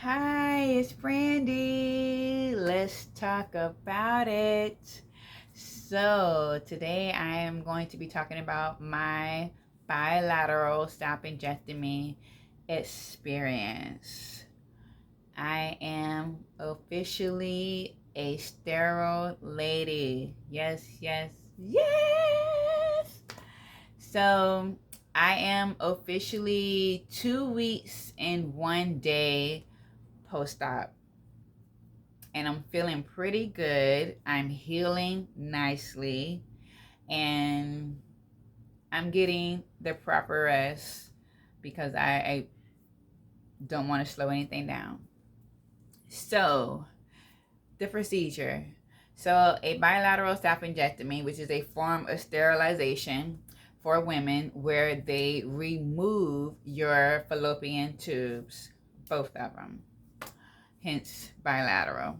Hi, it's Brandy. Let's talk about it. So, today I am going to be talking about my bilateral salpingectomy experience. I am officially a sterile lady. Yes, yes, yes. So, I am officially 2 weeks and 1 day post-op, and I'm feeling pretty good. I'm healing nicely, and I'm getting the proper rest because I don't want to slow anything down. So, the procedure. So, a bilateral salpingectomy, which is a form of sterilization for women where they remove your fallopian tubes, both of them, hence bilateral.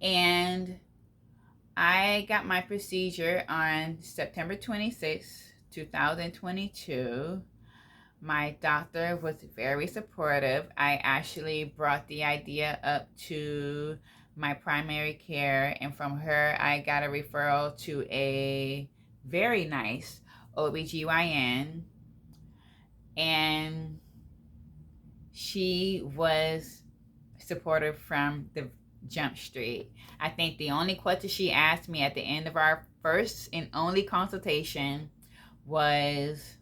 And I got my procedure on September 26, 2022. My doctor was very supportive. I actually brought the idea up to my primary care, and from her, I got a referral to a very nice OBGYN, and she was supportive from the jump street. I think the only question she asked me at the end of our first and only consultation was,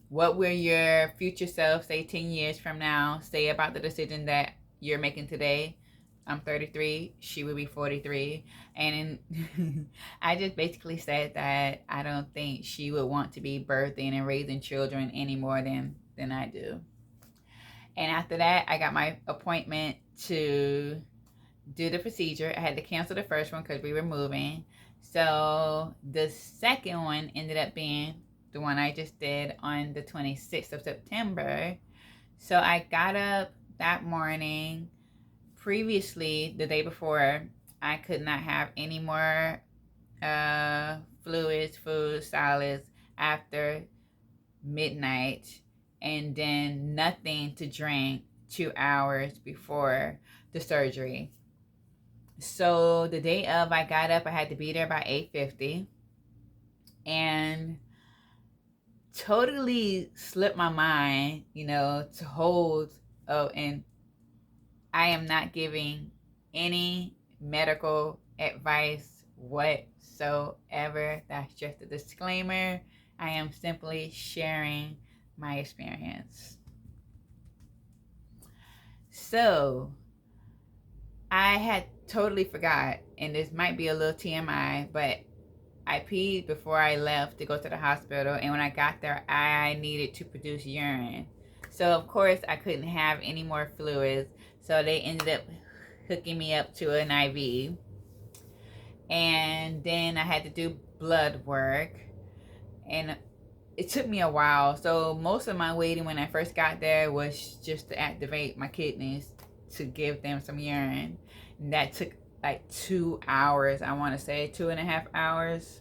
what will your future self, say 10 years from now, say about the decision that you're making today? I'm 33, she would be 43. And I just basically said that I don't think she would want to be birthing and raising children any more than I do. And after that, I got my appointment to do the procedure. I had to cancel the first one because we were moving. So the second one ended up being the one I just did on the 26th of September. So I got up that morning. Previously, the day before, I could not have any more fluids, food, solids after midnight, and then nothing to drink 2 hours before the surgery. So the day of, I got up, I had to be there by 8:50, and totally slipped my mind, to hold. Oh, and I am not giving any medical advice whatsoever. That's just a disclaimer. I am simply sharing my experience. So, I had totally forgot, and this might be a little TMI, but I peed before I left to go to the hospital, and when I got there, I needed to produce urine. So, of course, I couldn't have any more fluids, so they ended up hooking me up to an IV. And then I had to do blood work, and it took me a while. So, most of my waiting when I first got there was just to activate my kidneys to give them some urine. And that took like 2 hours, I want to say 2.5 hours.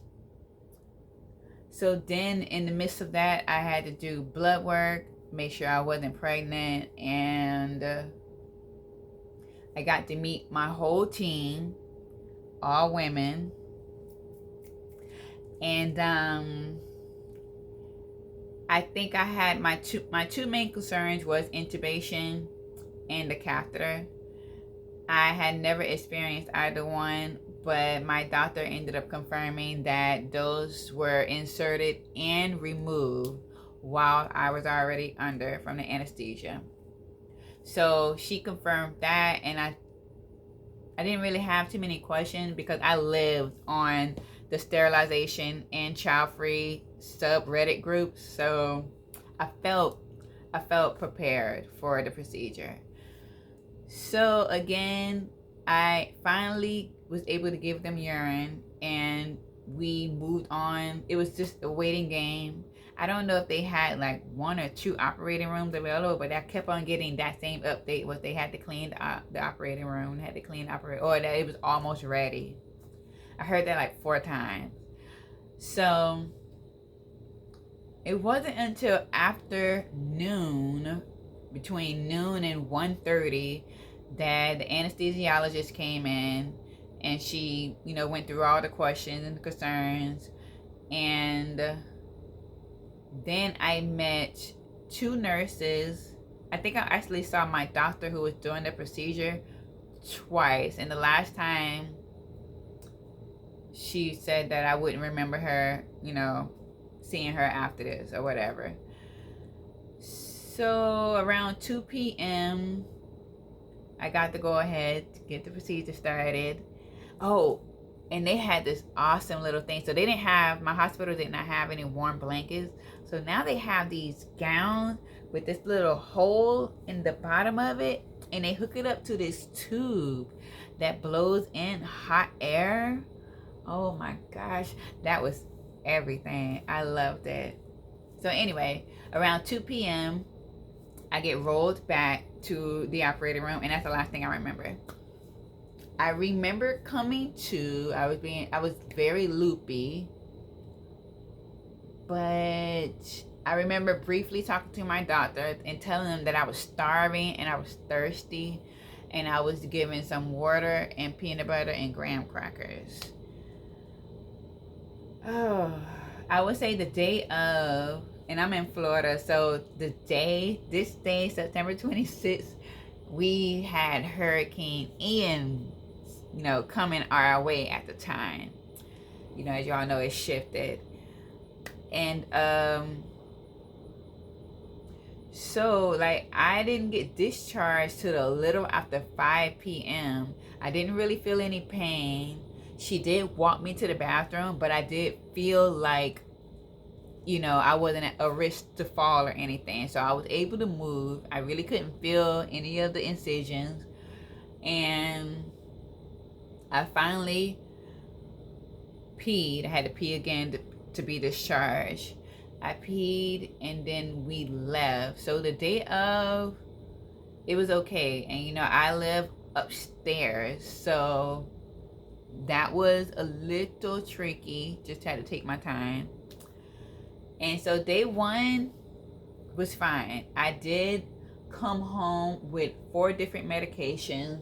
So then in the midst of that, I had to do blood work, make sure I wasn't pregnant, and I got to meet my whole team, all women. And I think I had my two main concerns was intubation and the catheter. I had never experienced either one, but my doctor ended up confirming that those were inserted and removed while I was already under from the anesthesia. So she confirmed that, and I didn't really have too many questions because I lived on the sterilization and child-free subreddit groups, so I felt prepared for the procedure. So again, I finally was able to give them urine, and we moved on. It was just a waiting game. I don't know if they had like 1 or 2 operating rooms available, but I kept on getting that same update was they had to clean the operating room, had to clean the or that it was almost ready. I heard that like 4 times. So it wasn't until afternoon between noon and 1:30 that the anesthesiologist came in, and she, went through all the questions and the concerns. And then I met two nurses. I think I actually saw my doctor who was doing the procedure twice. And the last time she said that I wouldn't remember her, seeing her after this or whatever. So around 2 p.m., I got to go ahead to get the procedure started. Oh, and they had this awesome little thing. So my hospital did not have any warm blankets. So now they have these gowns with this little hole in the bottom of it. And they hook it up to this tube that blows in hot air. Oh my gosh, that was everything. I loved it. So anyway, around 2 p.m., I get rolled back to the operating room, and that's the last thing I remember. I remember coming to, I was very loopy, but I remember briefly talking to my doctor and telling him that I was starving and I was thirsty, and I was given some water and peanut butter and graham crackers. Oh, I would say the day of, and I'm in Florida, so this day, September 26th, we had Hurricane Ian, coming our way at the time. As y'all know, it shifted. And so like I didn't get discharged till a little after 5 p.m. I didn't really feel any pain. She did walk me to the bathroom, but I did feel like, I wasn't at a risk to fall or anything. So I was able to move. I really couldn't feel any of the incisions. And I finally peed. I had to pee again to be discharged. I peed and then we left. So the day of, it was okay. And I live upstairs. So that was a little tricky. Just had to take my time. And so day one was fine. I did come home with 4 different medications.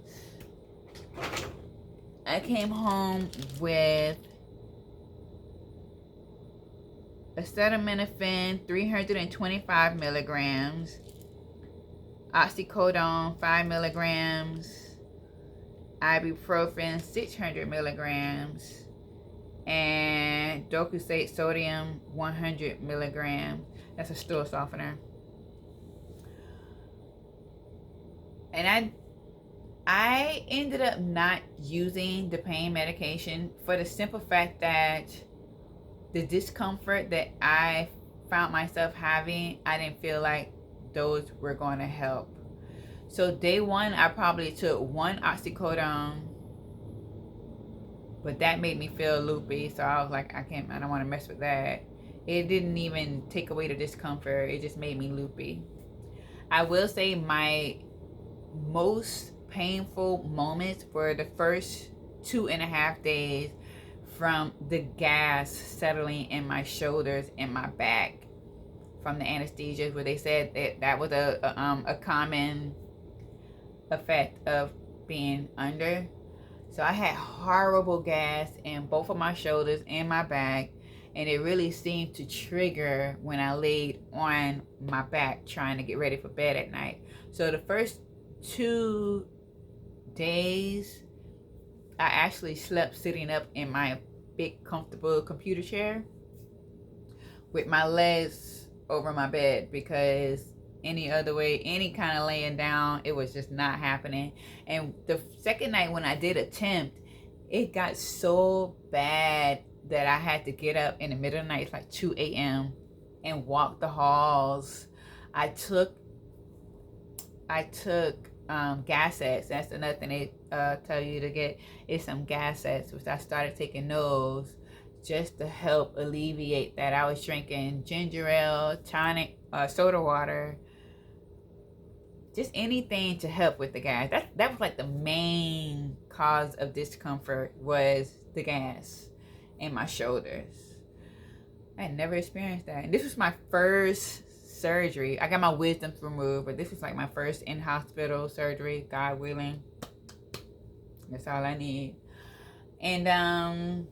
I came home with acetaminophen 325 milligrams, oxycodone 5 milligrams, ibuprofen 600 milligrams, and docusate sodium 100 milligrams. That's a stool softener. And I ended up not using the pain medication for the simple fact that the discomfort that I found myself having, I didn't feel like those were going to help. So day one, I probably took 1 oxycodone, but that made me feel loopy. So I was like, I don't want to mess with that. It didn't even take away the discomfort. It just made me loopy. I will say my most painful moments were the first 2.5 days from the gas settling in my shoulders and my back from the anesthesia, where they said that was a common effect of being under. So I had horrible gas in both of my shoulders and my back, and it really seemed to trigger when I laid on my back trying to get ready for bed at night. So the first 2 days, I actually slept sitting up in my big comfortable computer chair with my legs over my bed, because any other way, any kind of laying down, it was just not happening. And the second night when I did attempt, it got so bad that I had to get up in the middle of the night, it's like 2 a.m. and walk the halls. I took gas sets. That's another thing they tell you to get, is some gas sets, which I started taking those just to help alleviate that. I was drinking ginger ale, tonic, soda water, just anything to help with the gas. That was like the main cause of discomfort, was the gas in my shoulders. I had never experienced that. And this was my first surgery. I got my wisdoms removed, but this was like my first in-hospital surgery, God willing. That's all I need. And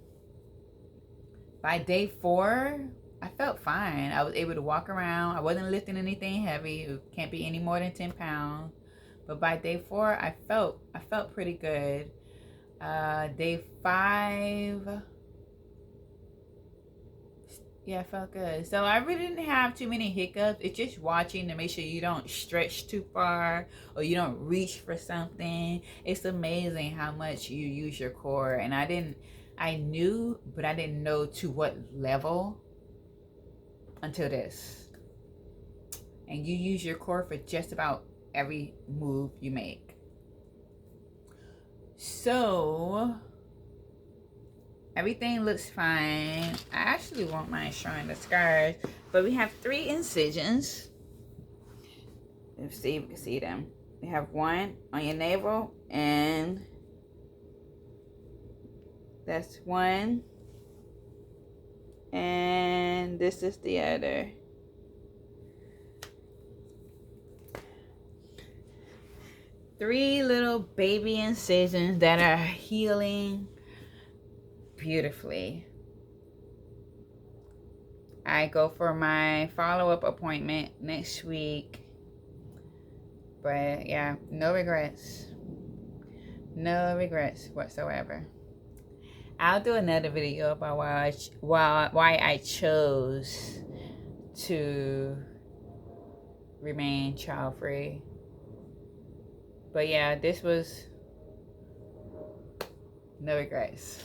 by day 4, I felt fine. I was able to walk around. I wasn't lifting anything heavy. It can't be any more than 10 pounds. But by day 4, I felt pretty good. Day 5, yeah, I felt good. So I really didn't have too many hiccups. It's just watching to make sure you don't stretch too far or you don't reach for something. It's amazing how much you use your core. And I knew, but I didn't know to what level until this. And you use your core for just about every move you make. So everything looks fine. I actually won't mind showing the scars, but we have 3 incisions. Let's see if we can see them. We have one on your navel, and that's one, and this is the other. Three little baby incisions that are healing beautifully. I go for my follow-up appointment next week. But yeah, no regrets. No regrets whatsoever. I'll do another video about why I chose to remain child-free. But yeah, this was no regrets.